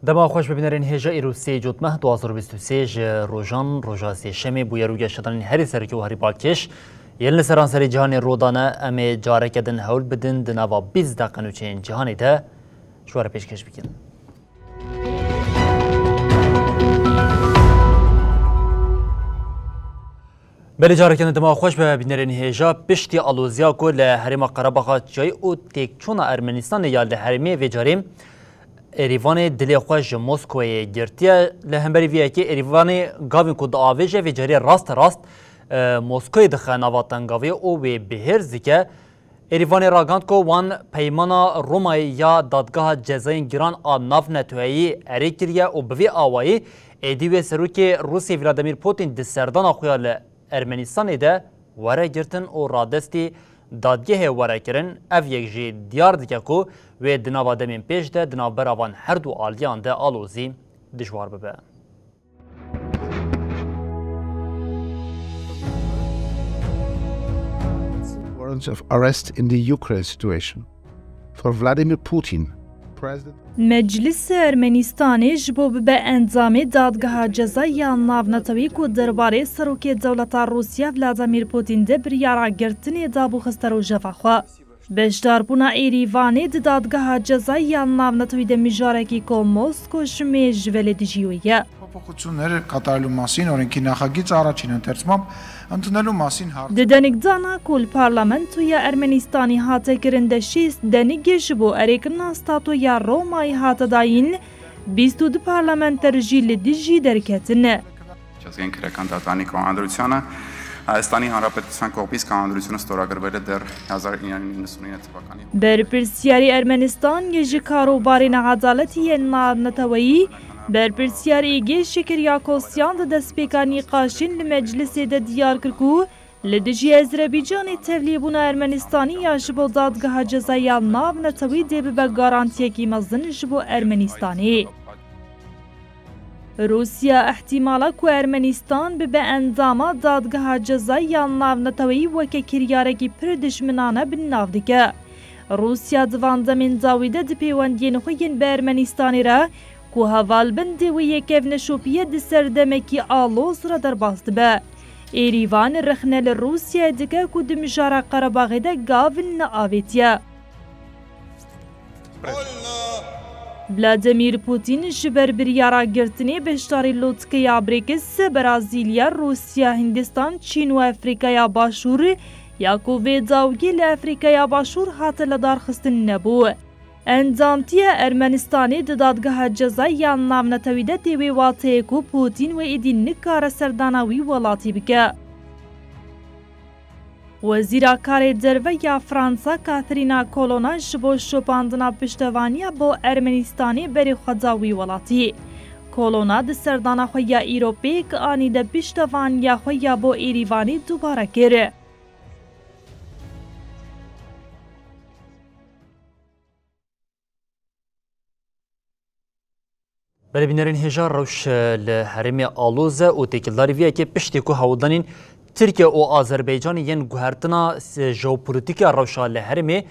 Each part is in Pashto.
دما خوش ببینرین هجا ایروسی جوتمه 2023 روزان روزا سیشمی بوی روی شدن هری سرکی و هری بالکش یلن سرانسری جهان رودانه امی جاره کدن هول بدن دنوا 20 دقیقه جهانی ده شوار پیشکش بکن. بله جاره کنه دما خوش ببینرین هجا پشتی آلوزیا کو لحریم قره‌باغ جای او تکچون ارمنستان یا لحرمی و جاریم ایروان دلی خوش مسکوی گرتیه لهمبری ویه که ایروان گاوین کود آویجه و جاری راست مسکوی دخه نواتن گاوی او به بهرزی که ایروان راگاند کو وان پیمانا رومای یا دادگاه جزاین گران آناف نتوهی اری کریه و بوی آوایی ایدیوی سروکی روسی ولادیمیر پوتین دسردان آخویال ارمنستان ده وره گرتن و رادستی دادگه وره کرن اف یک جی دیار دیگه کو و دناوا دمین پیش ده دناو براوان هر دو آلیان ده آلوزی دشوار ببه. Warrants of arrest in the Ukraine situation for Vladimir Putin, President. مجلس ارمنستانی جبو به انجام دادگاه جزایی ناونتوی کو درباره سروکی دولت روسیه ولادیمیر پوتین ده بریارا گرتنی دابو خسترو جفاخوا بشداربونا ایریوانی ده دادگاه جزایی ناونتوی ده میجارکی کو موسکو جمی جولی دیجیویه փոփոխություններ կատարելու մասին օրենքի նախագիծ առաջին ընթերցմամբ ընդունելու մասին ددنک دانا کل پارلمنتوی ارمنستانی هاته کرنده شیست دنیگه جبو اریکنا ستاتویا رومای هاته داین 22 پارلمنتر جیل دیجی درکتن. Չազգային քրեական դատարանի կողմնորությանը Հայաստանի Հանրապետության կողմից կողմնորությունը ստորագրվել է դեռ 1999 թվականին. برپرسیاری ارمنستان یجی کاروباری نعادالتی ناونتوی برپرسیاری گیش شکریاکوسیان ده دسپیکانی قاشین لمجلس ده دیار کرکو لدجی ازربیجان تبلیبونا ارمنستانی یا جبو دادگاه جزایی ناونتوی ده به گارانتیه کی مزن جبو ارمنستانی. روسیا احتمالا کو ارمنستان به انداما دادگاه جزایی ناونتوی وکه کریارکی پر دشمنانه بناو دیگه. روسیا دواندمین داویده ده پیوندین خوین به ارمنستانی را کو هوال بندی و یکیو نشوپیه ده سردمکی آلوز را در باست به. ایریوان رخنل روسیا دیگه کو دمجارا قرباغی ده گاون آویتیه. ولادیمیر پوتین جبر بریارا گرتنی بشتاری لوتکیا بریکس برازیلیا، روسیا، هندستان، چین و افریقای باشور یا کو ویداوگی لافریقای باشور هات لدار خستن نبو. انجامتی ارمنستانی دادگاه جزایی ناونتویده تیوی واته کو پوتین و ایدی نکار سردانوی ولاتی بکه. وزیر کار دروه یا فرانسا کاترینا کولونا جبو شوپاندنا پشتوانیا با ارمنستانی بری خداوی ولاتی. کولونا ده سردانا خویا ایروپی که آنی ده پشتوانیا خویا با ایریوانی دوباره کره. بله بینرین هجار روش لحرمی آلوزه و تکلداری ویه که پشتی که هودانین ترکیه و آذربایجان ین گوهرتنا ژئوپلیتیک روشا لحرمی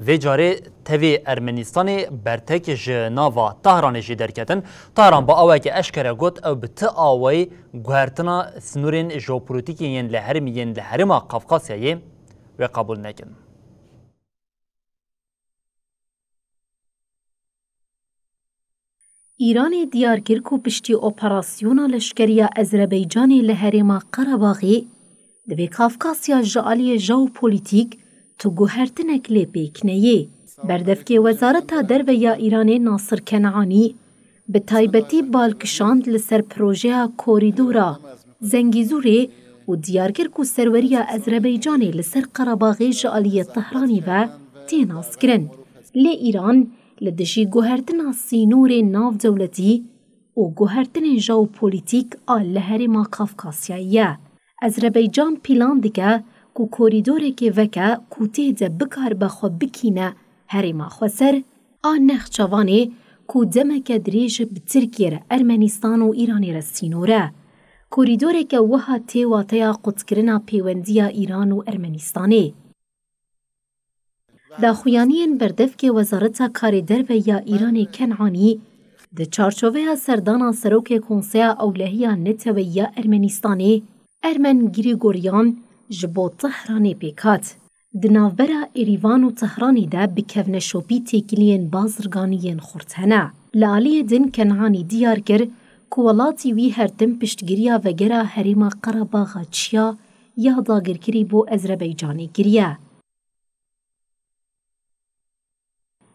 و جاره توی ارمنستان برتک جناوا طهران جی درکتن. طهران با اوه که اشکره گوت او بت آوه گوهرتنا سنورین ژئوپلیتیک ین لحرمی ین لحرما قفقاسیایی و قبول نکن. ایران دیار کرد که پشتی اپراسیون لشکری آذربایجانی لحرما قره‌باغی دوی کافکاسیا جعلی ژئوپلیتیک تو گوهرتنک لپیکنیه. بردفکی وزارت درویا ایران ناصر کنعانی به تایبتی بالکشاند لسر پروژه کوریدورا زنگیزوری و دیار کرد که سروری آذربایجانی لسر قره‌باغی جعلی طهرانی و تیناس کرن. لی ایران لدجی گوهرتنا سینور ناو دولتی و گوهرتن ژئوپۆلیتیک لە هەرێما کافکاسیاییە. ئەزرەبەیجان پیلان دکە کو کۆریدۆرێکی veke ku tê de bikar bexwe bikîne herêma xwe ser a nexçevanê ku demeke dirêj bi Tirkiye re Ermenistan û Îranê re sînor e. Korîdoreke wiha tê wateya qutkirina pêwendiya Îran û Ermenistanê. Daxuyaniyên berdevkê Wezareta Karê Derve ya Îranê Kenanî di çarçoveya serdana Serokê Konseya Ewlehiya Neteweyî ya Ermenistanê Ermen Grîgoryan ji bo Tehranê pêk hat. Di navbera Êrîvan û Tehranê de bi kevneşopî têkiliyên bazirganiyên xurt hene. Li aliyê din Kenanî diyar kir ku welatî wî hertim piştgiriya vegera herêma Qerebaxa çiya ya dagirkirî bo Ezrebeycanê kiriye.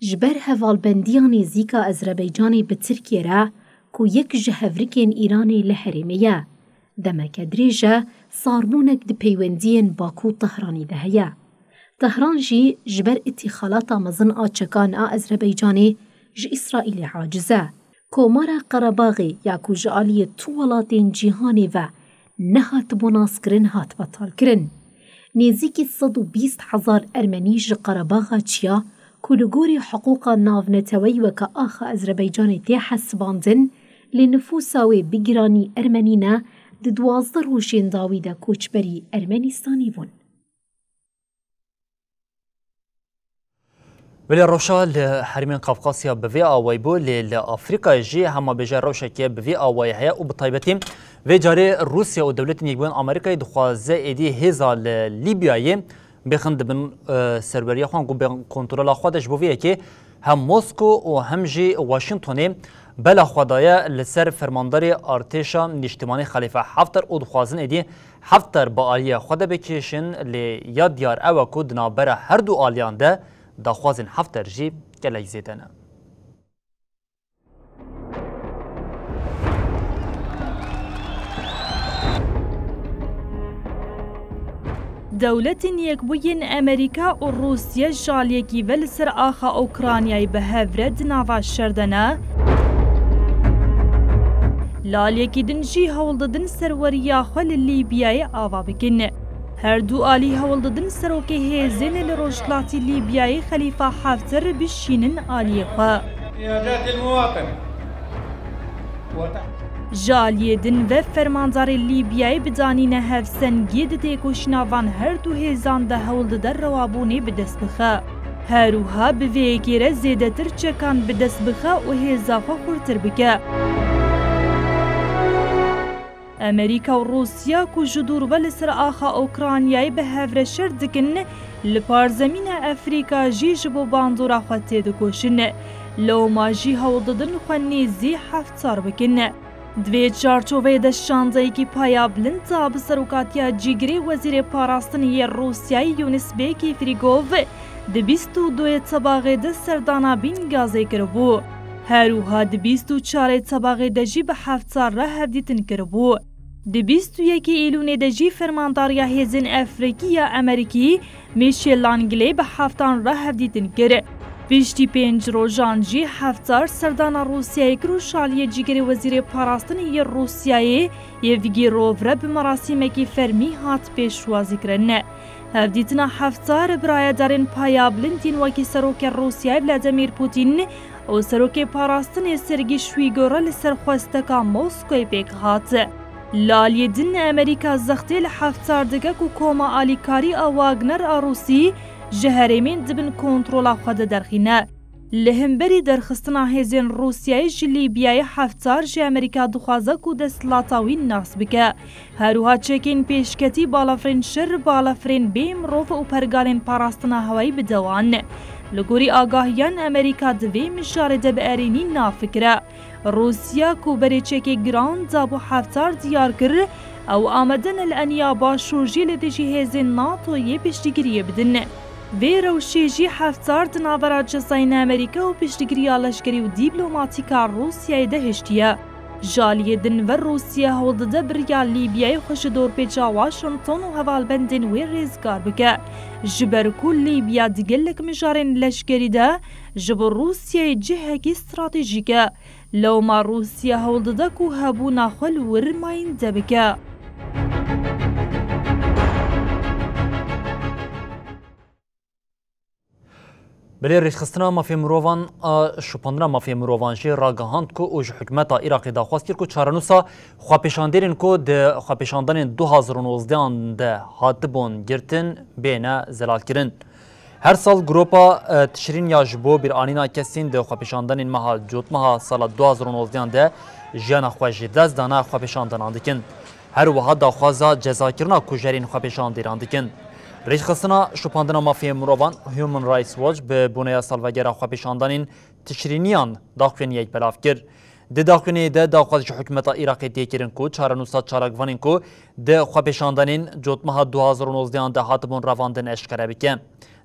Ji ber hevalbendiya nêzîka Ezrebeycanê bi Tirkiye re ku yek ji hevrikên Îranê li herêmê ye. Demeke dirêj e sarmûnek di peywendiyên Baku û Tehranê de heye. Tehran jî ji ber îtîxalata mezin a çekan a Ezrebeycanê ji İsraîlê aciz e. Komara Qerebaxê ya ku ji aliyê tu welatên cîhanê ve nehatibû naskirin hat betalkirin. Nêzîkî 120,000 Ermenî ji Qerebaxa çiya ku li gorî hiqûqa navneteweyî weke axa Ezrebeycanê tê hesibandin lê nüfusa wê bi giranî Ermenî ne di 12 rojên dawî de koçberî Ermenistanê bûn. ولی روشا لحرمین قفقاسیا به وی آوای بو ل آفریقا جی هما بجا روشا که به وی آوای هیا و بطایبتی و جاری روسیا و دولت نیکبون آمریکای دخوازه ایدی هزا لیبیایی بخند بن سربریا خوان گو به کنترل خودش بویه که هم مسکو و هم جی واشنطنی بلا خدایا لسر فرمانداری ارتشا نیشتمانی خلیفه حفتر و دخوازن ایدی حفتر با آلیه خود بکشن لی یاد دیار او کو دنابر هر دو آلیان ده داخوازن حفتر جی گلک زیدنه. دولتین یکبوین امریکا و روسیه جالیکی ول سر آخا اوکرانیای به هفرد نواش شردنه لالیکی دنجی هولددن سروریا خل لیبیای آوا بکن. هر دو آلی هولددن سروکه هزین لروجلاتی لیبیای خلیفه حفتر بشینن آلی خواه. جالیدن و فرماندار لیبیای بدانین هفسنگی ده کشناوان هر دو هزان ده هولددر روابونی بدست بخواه. هروها به ویگیره زیده تر چکان بدست بخواه و هزافا خورتر بکه. امریکا و روسیا کو جدور ول سر آخا اوکرانیای به هفره شر دکن لپار زمین افریقا جی جبو باندورا خواته دکوشن لو ما جی هولددن خوانیزی هفتار بکن. دوی چارچوبه ده شانزایی که پایا بلند به سروکاتیا جیگری وزیر پاراستنی روسیای یونس بیکی فریگوف ده 22 طباقه ده سردانا بین گازه کربو. هروها ده 24 طباقه ده جی به هفتار را هفدیتن کربو. ده 21 ایلون ده جی فرمانداریا هزین افریقی یا امریکی میشل لانگلی به هفتان را هفدیتن کرد. بیشتی 5 روزان جی هفتار سردان روسیای کرو شالیه جیگری وزیر پاراستنی روسیای یوگی روور به مراسم کی فرمی هات پیشوازی کرن. هفدیتنا هفتار برای دارن پایا بلندین وکی سروک روسیای ولادیمیر پوتین و سروک پاراستنی سرگی شویگورا لسرخواستکا موسکوی پیک هات. لالیه دن امریکا زختی لحفتار دگه کو کوما آلیکاری آواگنر آروسی جهرمین دبن کنترل خود درخینه. لهمبری درخستنا هزین روسیای لیبیای هفتار جه امریکا دخوازه کو دستلاتاوی ناس بکه. هروها چکین پیشکتی بالافرین شر بالافرین بیم روف و پرگالین پاراستنا هوایی بدوان. لگوری آگاهیان امریکا دوی مشارده به ارینی نافکره. روسیا کو بری چکی گران دابو هفتار دیار کرد او آمدن الانیا باشورجی لدیجی هزین ناتو یه پشتگیریه بدن. وی روشیجی هفتار دناورا جزاین امریکا و پشتگیری آلشگری و دیپلوماتیکا روسیای ده هشتیه. جالیه دن و روسیه هولده بریا لیبیای خوش دور پیچا واشنطن و هوالبندین وی ریزگار بکه. جبر کل لیبیا دیگلک مجارن لشکری ده جبر روسیه جهه کی استراتژیکه. لو ما روسیه هولده کو هبو ناخل ورماین دبکه. بله رشخستنا مافیا مروان شپاندنا مافیا مروان جی راگهاند کو اوج حکومت عراق داخواست کرد کو چارنوسا خواپیشاندرین کو د خواپیشاندن 2019 ده هاتبون گرتن بینه زلال کرن. هر سال گروپا تشرین یا جبو بر آنینا کسین د خواپیشاندن مها جوت مها سال 2019 ده جیانا خواجی دست دانا خواپیشاندن اندکن. هر وها داخوازا جزا کرنا کجرین خواپیشاندر اندکن. رشخستنا شپاندنا مافیا مروان هیومن رایتس واچ به بنیاد سالوگر خواپیشاندن تشرینیان داخل یک بلاف کرد. د داخل ده داخوازش حکومت عراق دیگرین کو چارنوسا چارگوانین کو د خواپیشاندن جوتمها 2019 ده هاتبون رواندن اشکره بکن.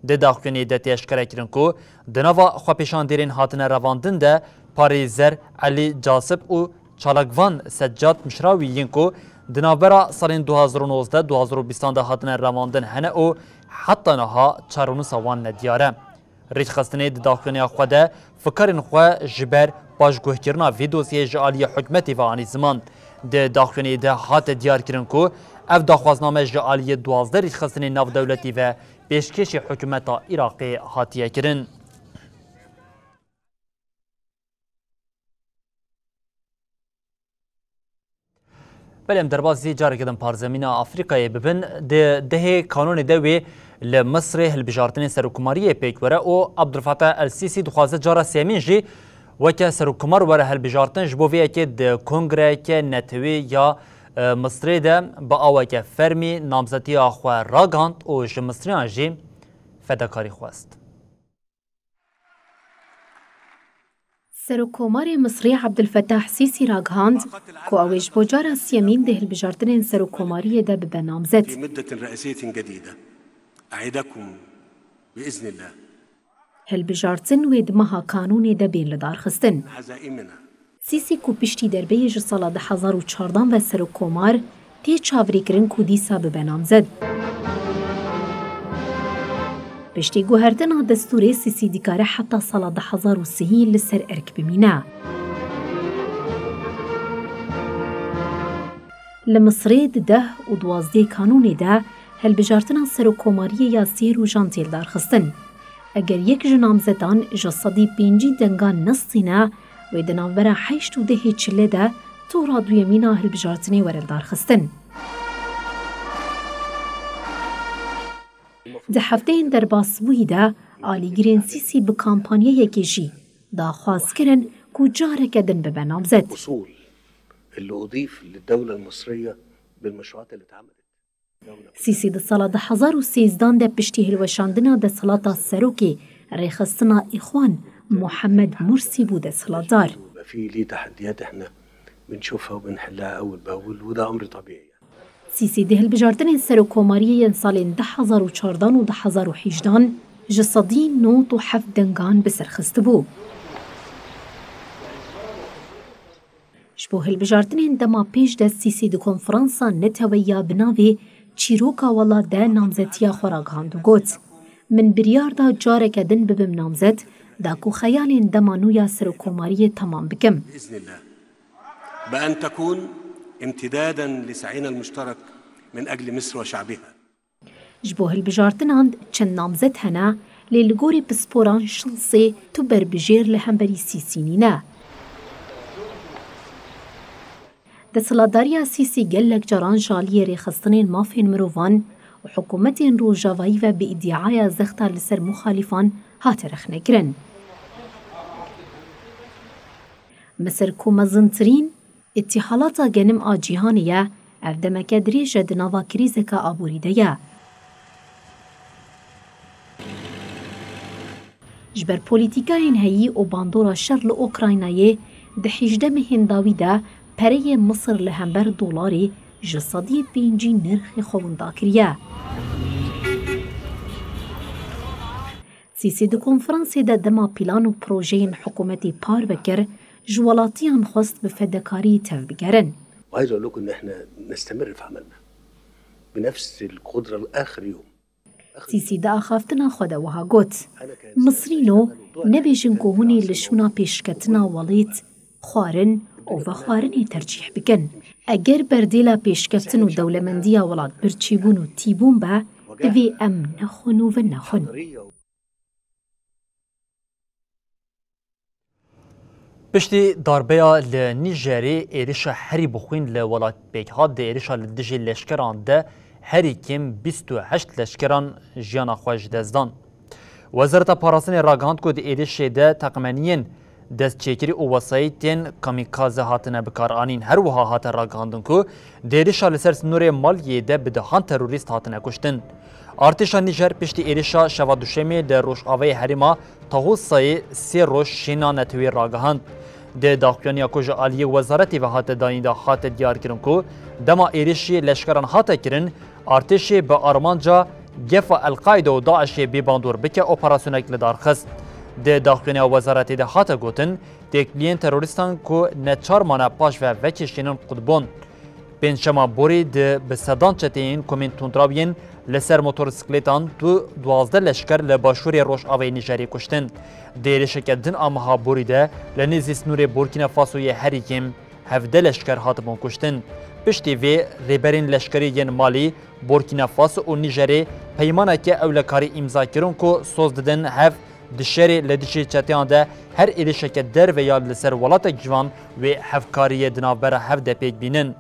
د داخل ده تشکره کرین کو دنوا خواپیشاندرین هاتن رواندن ده پاریزر علی جاسب و چارگوان سجاد مشراویین کو دنابرا سالین 2019-2020 ده هاتن رواندن هنه او حتی نها چارونوسا وان ندیاره. ریچ خستنه ده داخلنی خواده فکرین خواه جبر باشگوه کرنا وی دوسیه جعالی حکمتی و آنی زمان. ده داخلنی ده هات دیار کرن کو اف داخوازنامه جعالی 12 ریچ خستنه ناو دولتی و پیشکش حکومت عراقی هاتیه کرن. بله دربازی جاری کردن پارزمین آفریقای ببین ده کانون دوی لمصر هلبجارتن سرکماری پیکوره او عبدالفتاح السیسی دخوازه جارا سیمین جی وکه سرکمار وره هلبجارتن جبویه که ده کنگره که نتوی یا مصر ده با آوه که فرمی نامزدی آخواه راگاند او جمصریان جی فداکاری خواست. سرکومار مصری عبدالفتاح سیسی راگهاند کو اویج بوجارا سیمین ده البجارتن سرکوماری ده ببنامزد. في مدة رئاسية جديدة أعدكم بإذن الله. هالبجارتن ويدمها قانون ده بين لدار خستن. حزائمنا. سیسی کو پشتی دربه ج سال 2014 و سرکومار تی چاوری کرن کو دیسا ببنامزد. پشتی گوهردنا دستور سیسی دیکاره حتی سال 2003 لسر ارک بمینه. لمصر ده و 12 کانون ده هلبجارتنا سرکوماری یا سیر و جانتیل دار خستن. اگر یک جنامزدان جسدی بینجی دنگان نستینه و دنامورا 8 چله ده تو رادوی مینا هلبجارتنی ورل دار خستن. ده هفته این در باسوی ده آلیگرین سیسی به کامپانیه یکی جی داخواست کرن کو جاره کدن به بنامزد. وصول اللي أضيف للدولة المصرية بالمشروعات اللي اتعملت. سیسی ده سال 2013 ده پشتی هلوشاندنا ده سلاطة سروکی ریخستنا اخوان محمد مرسی بوده سلادار. في ليه تحديات احنا بنشوفها وبنحلها أول بأول وده أمر طبيعي. سیسی ده هلبجارتن سرکوماریه سالین 2014 و 2018 جسدی 97 دنگان بسرخست بو. شبو هلبجارتن دما پیش ده سیسی ده کنفرانسا نتویا بناوی چیروکا والا ده نامزدیا خوراگهاندو گوت. من بریار دا جاره کدن ببم نامزد داكو خيال دمانويا سركومارية تمام بكم بإذن الله بأن تكون امتدادا لسعينا المشترك من أجل مصر وشعبها. جبوه البجارتن عند چند نامزد هنا للغوري بسپوران شنصي تبر بجير لهمبري سيسينينا. ده سلاداريا سيسي قلق جران جالية ريخستنين مافين مروفان وحكومتين روجاوائي و بإدعايا زختار لسر مخالفان هاترخ نگرن. مصر کو مزنترین اتحالاتا گنم آجیهانیه او دمکه دریجه دناوا کریزکا آبوریده یه. جبر پولیتیکاین هایی و باندورا شر لأوکراینایه ده 18 هنداوی ده پره مصر لهمبر دولاری جسادی بینجی نرخ خووندا کریه. سیسی ده کنفرانسی ده دما پیلان و پروژین حکومتی پار بکر جوالاتيان خست بفدكاري تفبقرن. وعايز اقول لكم ان احنا نستمر في عملنا بنفس القدره لاخر يوم. سيسي دا خافتنا خدا وها قوت مصرينو نبيجن كوهوني لشونا بيشكتنا وليت خوارن او خوارني ترجيح بكن. اگر برديلا بيشكتن و دولمنديا ولاد برچيبون و تيبون با دبي ام نخون و نخون. پشتی داربیا لنیجری ایرشا هری بخوین لولات بیگ ها ده ایرشا لدجی لشکران ده هری کم 28 لشکران جیانا خوش دزدان. وزارت پاراسن راگاند که ده ایرش ده تقمانین دست چیکری او وسایتین کامیکازه هاتنه بکار آنین هر وها هات راگاندن که ده ایرشا لسر سنور مالیه ده بدهان تروریست هاتنه کشتن. ارتشا نیجر پشتی ایرشا شوا دوشمی ده روش آوه هریما تاهوز سای 3 روش شینا نتوی راگاند. ده داخلانی کجا عالی وزارتی و هات دانی دا هات دیار کرن کو دما ایرشی لشکران هات کرن ارتشی به آرمانجا گفا القاعده و داعش بی باندور بکه اپراسیونک لدار خست. ده داخلانی وزارتی ده هات گوتن تکلین تروریستان کو نچار مانا پاش و وکشینن قطبون. پنجشنبه بوری ده به صدان چتین کومین توندرابین لسر موتورسیکلتان دو 12 لشکر لباشوری روش آوی نیجری کشتن. دیره شکدن آمها بوری ده لنیزی سنور بورکینا فاسوی هریکیم 17 لشکر هاتبون کشتن. پشتی وی ریبرین لشکری ین مالی بورکینا فاسو و نیجری پیمانه که اولکاری امضا کرن که سوز ددن هف دشری لدیشی چتیان ده هر ایره شکد در و یا لسر ولاتک جوان و هفکاری دنابر هف ده پیک بینن.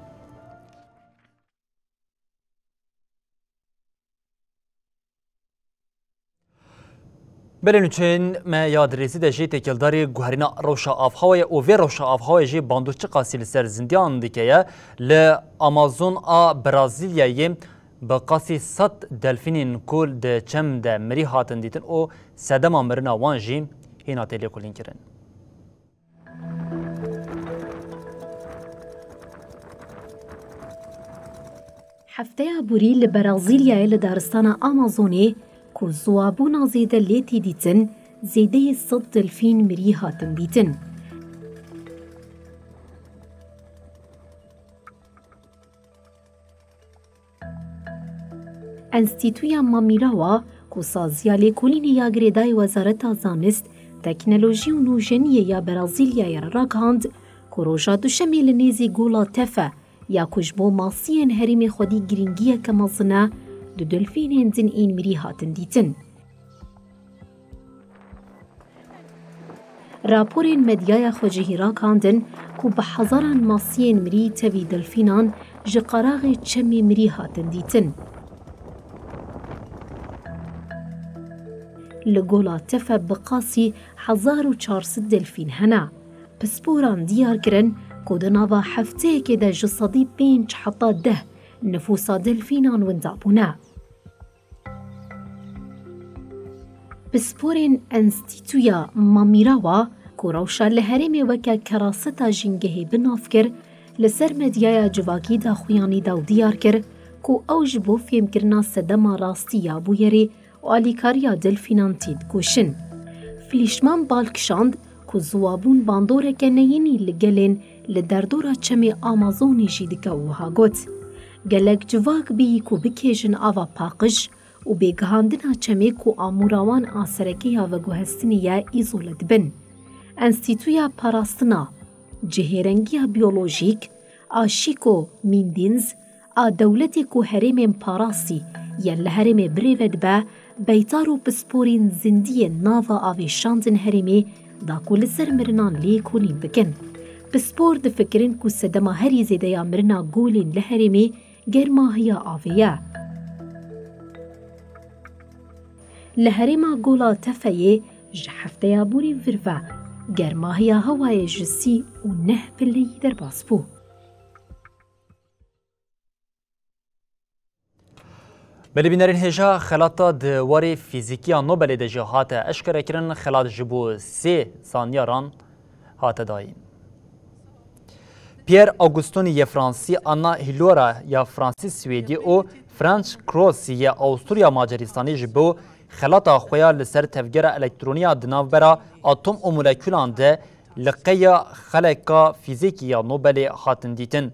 بلنوچین ما یاد رسید جی تکلداری گوهرینا روشا آفهای او وی روشا آفهای جی باندوچ قاسی سر زندیان دیکه ل آمازون آ برازیلیایی با قاسی 100 دلفینین کول ده چم ده مری هاتن دیتن او سدما مرنا وان جی هینا تلی کولین کرن. هفته بوری لبرازیلیایی لدارستان آمازونی که زوابونا زیده لیتی دیتن زیده 100 دلفین مری هاتن دیتن. انستیتویا مامیراوا که سازیالی کلین یاگریدای وزارت زانست تکنولوژی و نوژنیه یا برازیلیای راگاند که روژا دوشمی لنیزی گولا تفه یا کجبو ماسیین هریم خودی گرینگیه که مزنه دو دلفین هندن این مری هاتن دیتن. راپورین مدیای خوجهی راگاندن که به هزاران ماسیین مری تاوی دلفینان جقراغ چمی مری هاتن دیتن. لگولا تفه بقاسی 1400 دلفین هنه. پسپوران دیار کرن که دناوا هفته که ده جسدی 5 حتی 10 نفوسا دلفینان وندابونه. پسپورین انستیتویا مامیراوا که روشا لحرم وکا کراستا جنگهی بناف کر لسر مدیای جواکی دا خویانی دا دیار کر که اوج بو فیم کرنا سدما راستی یا بویری و آلیکاریا دلفینان تید گوشن. فلیشمان بالکشاند که زوابون باندوره که نینی لگلین لدردورا چمی آمازونی جیدکا وها گوت. گلک جواک بی که بکیجن آوا پاقش و بگهاندنا چمی که آموراوان آسرکی ها و گوهستنی یا ایزولد بن. انستیتویا پاراستنا، جهرنگی بیولوژیک، آشیکو میندینز، دولتی که هرم پاراسی یا لهرم بریود با بیتارو پسپورین زندی ناوا آویشاندن هرمی دا کل سر مرنان لی کولین بکن. پسپور د فکرین که سدما هری زیده یا مرنا گولین لهرمی گرماهیا آویه. لهرما گولا تفیه جحفته یا بوری ورفا گرماهیا هوای جسی و نه پلی در باسپو. بلی بینرین هجا خلاطا دواری فیزیکی نوبل ده جهات اشکره کرن خلات جبو 3 سانیاران هات داین. پیر آگوستونی یا فرانسی آنا هیلورا یا فرانسی سویدی و فرانچ کروس یا آوستوریا ماجریستانی جبو خلاطا خویا لسر تفجیر الکترونیا دناو برا اتم و مولکولان ده لقیا خلقا فیزیکیا نوبل هاتن دیتن.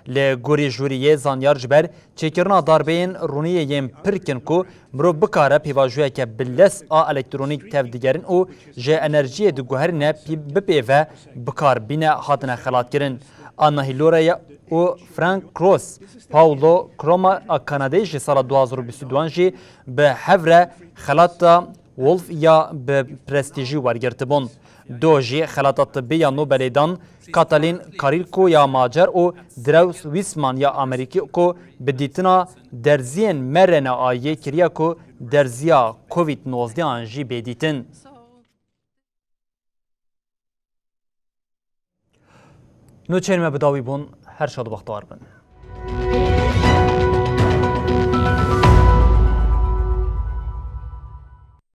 لگوری جوریه زانیار جبر چکرنا داربین رونیه یم پرکن کو مرو بکاره پیواجوه که بلس آ الکترونیک تفدیگرن او جه انرژی دو گوهرنه بپیوه بکار بینه هاتنه خلات کرن. آنا هیلوریا او فرانک کروس پاولو کروما کانادای جه سال 2022 جی به هفره خلاتا وولف یا به پرستیجی ورگرتبون. دو جی خلاطات طبیه نوبلیدان کاتالین کاریلکو یا ماجر او دروس ویسمان یا امریکی کو بدیتنا درزین مرن آیه کریا کو درزیا کووید 19 انجی بدیتن. نو چنمه بداوی بون هر شاد بختار بن.